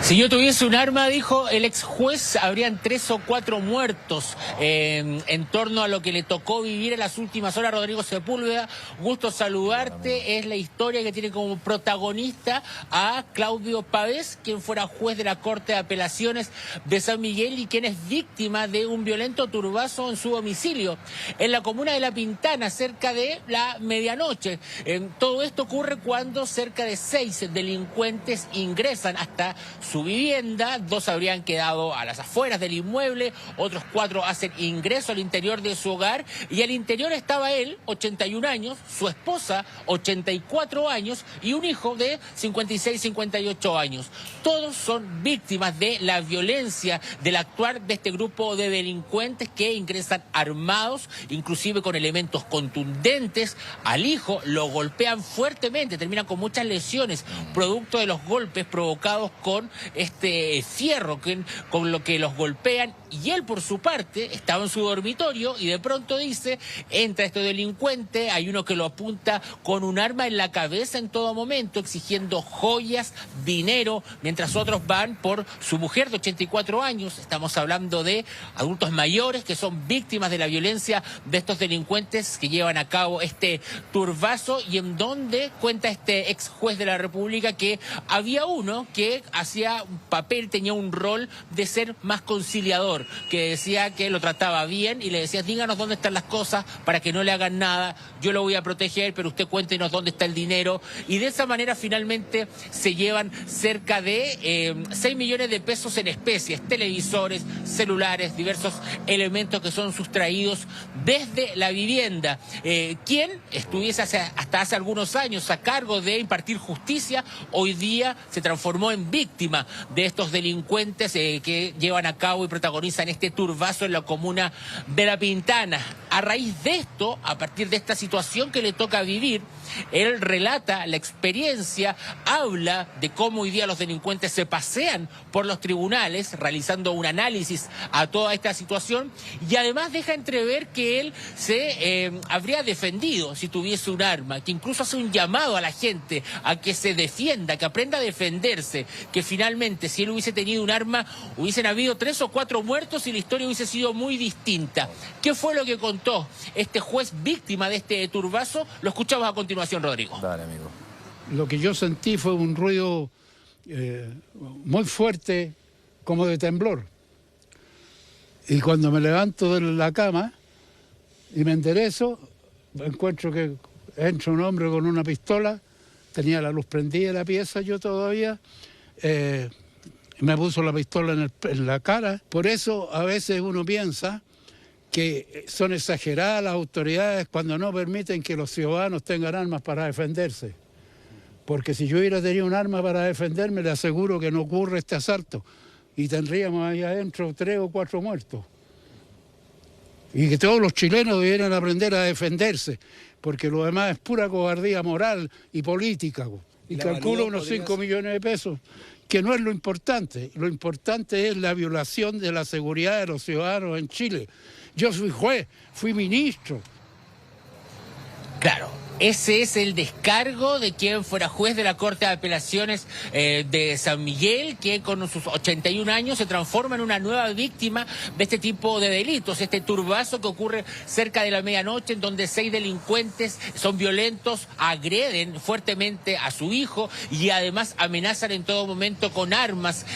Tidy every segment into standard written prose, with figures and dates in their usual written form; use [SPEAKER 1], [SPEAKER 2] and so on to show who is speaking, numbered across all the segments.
[SPEAKER 1] Si yo tuviese un arma, dijo el ex juez, habrían 3 o 4 muertos en torno a lo que le tocó vivir en las últimas horas. Rodrigo Sepúlveda, gusto saludarte. Es la historia que tiene como protagonista a Claudio Pavés, quien fuera juez de la Corte de Apelaciones de San Miguel y quien es víctima de un violento turbazo en su domicilio en la comuna de La Pintana, cerca de la medianoche. Todo esto ocurre cuando cerca de 6 delincuentes ingresan hasta su vivienda. 2 habrían quedado a las afueras del inmueble, otros 4 hacen ingreso al interior de su hogar y al interior estaba él, 81 años, su esposa, 84 años y un hijo de 56, 58 años. Todos son víctimas de la violencia, del actuar de este grupo de delincuentes que ingresan armados, inclusive con elementos contundentes. Al hijo lo golpean fuertemente, terminan con muchas lesiones, producto de los golpes provocados con este fierro con lo que los golpean, y él por su parte estaba en su dormitorio y de pronto dice, entra este delincuente, hay uno que lo apunta con un arma en la cabeza en todo momento, exigiendo joyas, dinero, mientras otros van por su mujer de 84 años. Estamos hablando de adultos mayores que son víctimas de la violencia de estos delincuentes que llevan a cabo este turbazo, y en donde cuenta este ex juez de la República que había uno que hacía un papel, tenía un rol de ser más conciliador, que decía que lo trataba bien y le decía, díganos dónde están las cosas para que no le hagan nada, yo lo voy a proteger, pero usted cuéntenos dónde está el dinero. Y de esa manera finalmente se llevan cerca de 6 millones de pesos en especies, televisores, celulares, diversos elementos que son sustraídos desde la vivienda. Quien estuviese hasta hace algunos años a cargo de impartir justicia, hoy día se transformó en víctima de estos delincuentes que llevan a cabo y protagonizan este turbazo en la comuna de La Pintana. A raíz de esto, a partir de esta situación que le toca vivir, él relata la experiencia, habla de cómo hoy día los delincuentes se pasean por los tribunales, realizando un análisis a toda esta situación, y además deja entrever que él se habría defendido si tuviese un arma, que incluso hace un llamado a la gente a que se defienda, que aprenda a defenderse, que finalmente si él hubiese tenido un arma hubiesen habido 3 o 4 muertos y la historia hubiese sido muy distinta. ¿Qué fue lo que contó este juez víctima de este turbazo? Lo escuchamos a continuación, Rodrigo.
[SPEAKER 2] Dale, amigo.
[SPEAKER 3] Lo que yo sentí fue un ruido muy fuerte, como de temblor. Y cuando me levanto de la cama y me enderezo, encuentro que entra un hombre con una pistola, tenía la luz prendida en la pieza, yo todavía, me puso la pistola en la cara. Por eso a veces uno piensa que son exageradas las autoridades cuando no permiten que los ciudadanos tengan armas para defenderse. Porque si yo hubiera tenido un arma para defenderme, le aseguro que no ocurre este asalto y tendríamos ahí adentro 3 o 4 muertos. Y que todos los chilenos debieran aprender a defenderse, porque lo demás es pura cobardía moral y política. Y calculo unos 5 millones de pesos, que no es lo importante es la violación de la seguridad de los ciudadanos en Chile. Yo fui juez, fui ministro.
[SPEAKER 1] Claro. Ese es el descargo de quien fuera juez de la Corte de Apelaciones de San Miguel, que con sus 81 años se transforma en una nueva víctima de este tipo de delitos. Este turbazo que ocurre cerca de la medianoche, en donde 6 delincuentes son violentos, agreden fuertemente a su hijo y además amenazan en todo momento con armas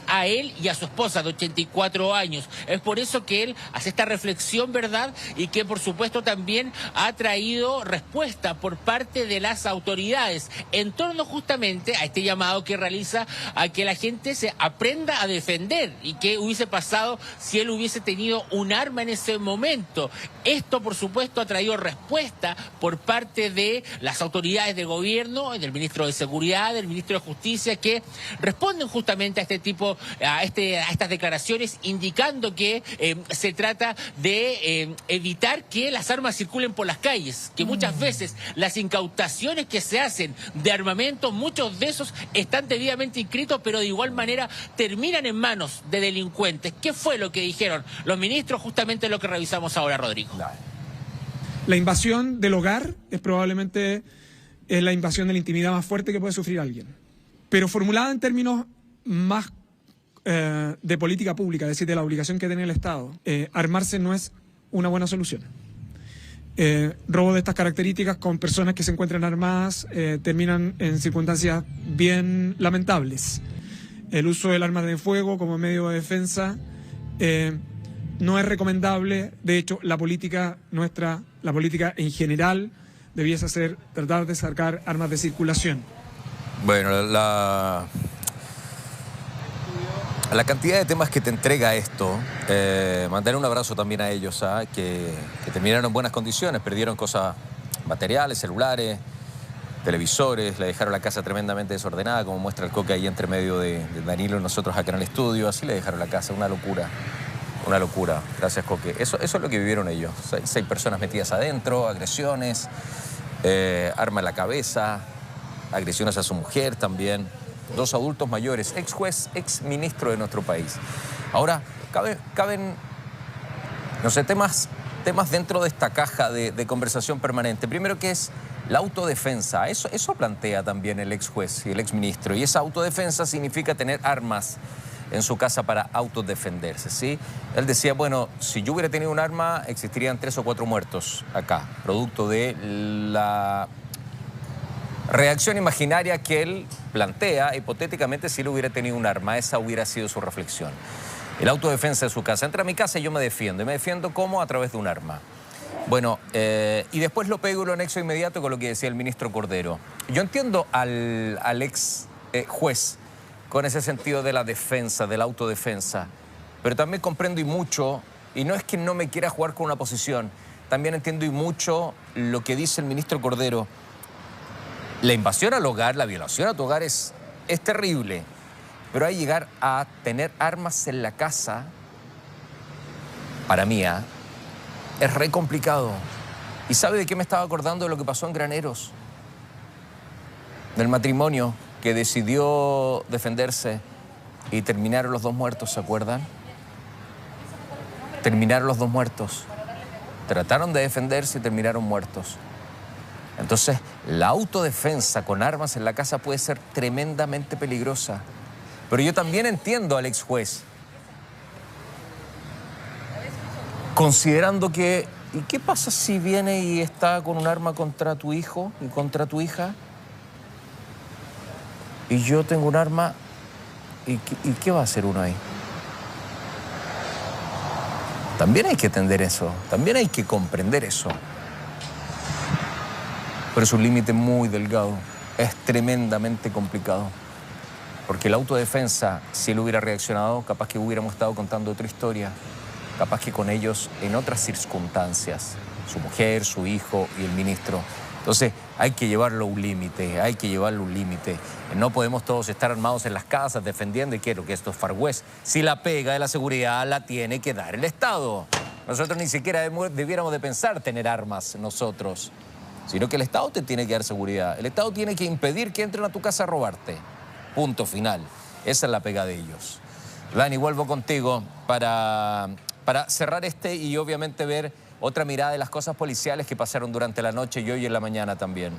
[SPEAKER 1] a él y a su esposa de 84 años. Es por eso que él hace esta reflexión, ¿verdad? Y que por supuesto también ha traído respuesta por parte de las autoridades en torno justamente a este llamado que realiza a que la gente se aprenda a defender y qué hubiese pasado si él hubiese tenido un arma en ese momento. Esto por supuesto ha traído respuesta por parte de las autoridades del gobierno, del ministro de Seguridad, del ministro de Justicia, que responden justamente a este tipo, a estas declaraciones, indicando que se trata de evitar que las armas circulen por las calles, que muchas veces las incautaciones que se hacen de armamento, muchos de esos están debidamente inscritos, pero de igual manera terminan en manos de delincuentes. ¿Qué fue lo que dijeron los ministros? Justamente lo que revisamos ahora, Rodrigo.
[SPEAKER 4] La invasión del hogar es probablemente la invasión de la intimidad más fuerte que puede sufrir alguien, pero formulada en términos más de política pública, es decir, de la obligación que tiene el Estado, armarse no es una buena solución. Robos de estas características con personas que se encuentran armadas terminan en circunstancias bien lamentables. El uso del arma de fuego como medio de defensa no es recomendable. De hecho, la política nuestra, la política en general, debiese ser tratar de sacar armas de circulación.
[SPEAKER 2] Bueno, la cantidad de temas que te entrega esto, mantener un abrazo también a ellos, que terminaron en buenas condiciones, perdieron cosas materiales, celulares, televisores, le dejaron la casa tremendamente desordenada, como muestra el Coque ahí entre medio de Danilo y nosotros acá en el estudio, así le dejaron la casa, una locura. Una locura, gracias Coque. Eso es lo que vivieron ellos, 6 personas metidas adentro, agresiones, arma en la cabeza, agresiones a su mujer también, 2 adultos mayores, ex juez, ex ministro de nuestro país. Ahora, caben, no sé, temas dentro de esta caja de conversación permanente. Primero, que es la autodefensa. Eso plantea también el ex juez y el ex ministro. Y esa autodefensa significa tener armas en su casa para autodefenderse, ¿sí? Él decía, bueno, si yo hubiera tenido un arma, existirían 3 o 4 muertos acá, producto de la reacción imaginaria que él plantea, hipotéticamente, si él hubiera tenido un arma. Esa hubiera sido su reflexión. El autodefensa de su casa. Entra a mi casa y yo me defiendo. ¿Y me defiendo cómo? A través de un arma. Bueno, y después lo pego y lo anexo inmediato con lo que decía el ministro Cordero. Yo entiendo al ex juez con ese sentido de la defensa, de la autodefensa, pero también comprendo y mucho, y no es que no me quiera jugar con una posición, también entiendo y mucho lo que dice el ministro Cordero. La invasión al hogar, la violación a tu hogar es terrible, pero hay llegar a tener armas en la casa, para mí, es re complicado. ¿Y sabe de qué me estaba acordando? De lo que pasó en Graneros, del matrimonio que decidió defenderse y terminaron los 2 muertos, ¿se acuerdan? Terminaron los 2 muertos. Trataron de defenderse y terminaron muertos. Entonces, la autodefensa con armas en la casa puede ser tremendamente peligrosa. Pero yo también entiendo al ex juez, considerando que, ¿y qué pasa si viene y está con un arma contra tu hijo y contra tu hija? Y yo tengo un arma, ¿y qué va a hacer uno ahí? También hay que entender eso, también hay que comprender eso. Pero es un límite muy delgado, es tremendamente complicado. Porque la autodefensa, si él hubiera reaccionado, capaz que hubiéramos estado contando otra historia. Capaz que con ellos en otras circunstancias, su mujer, su hijo y el ministro. Entonces hay que llevarlo a un límite, hay que llevarlo a un límite. No podemos todos estar armados en las casas defendiendo, y quiero que esto es Far West. Si la pega de la seguridad la tiene que dar el Estado. Nosotros ni siquiera debiéramos de pensar tener armas nosotros, sino que el Estado te tiene que dar seguridad. El Estado tiene que impedir que entren a tu casa a robarte. Punto final. Esa es la pega de ellos. Dani, vuelvo contigo para cerrar y obviamente ver otra mirada de las cosas policiales que pasaron durante la noche y hoy en la mañana también.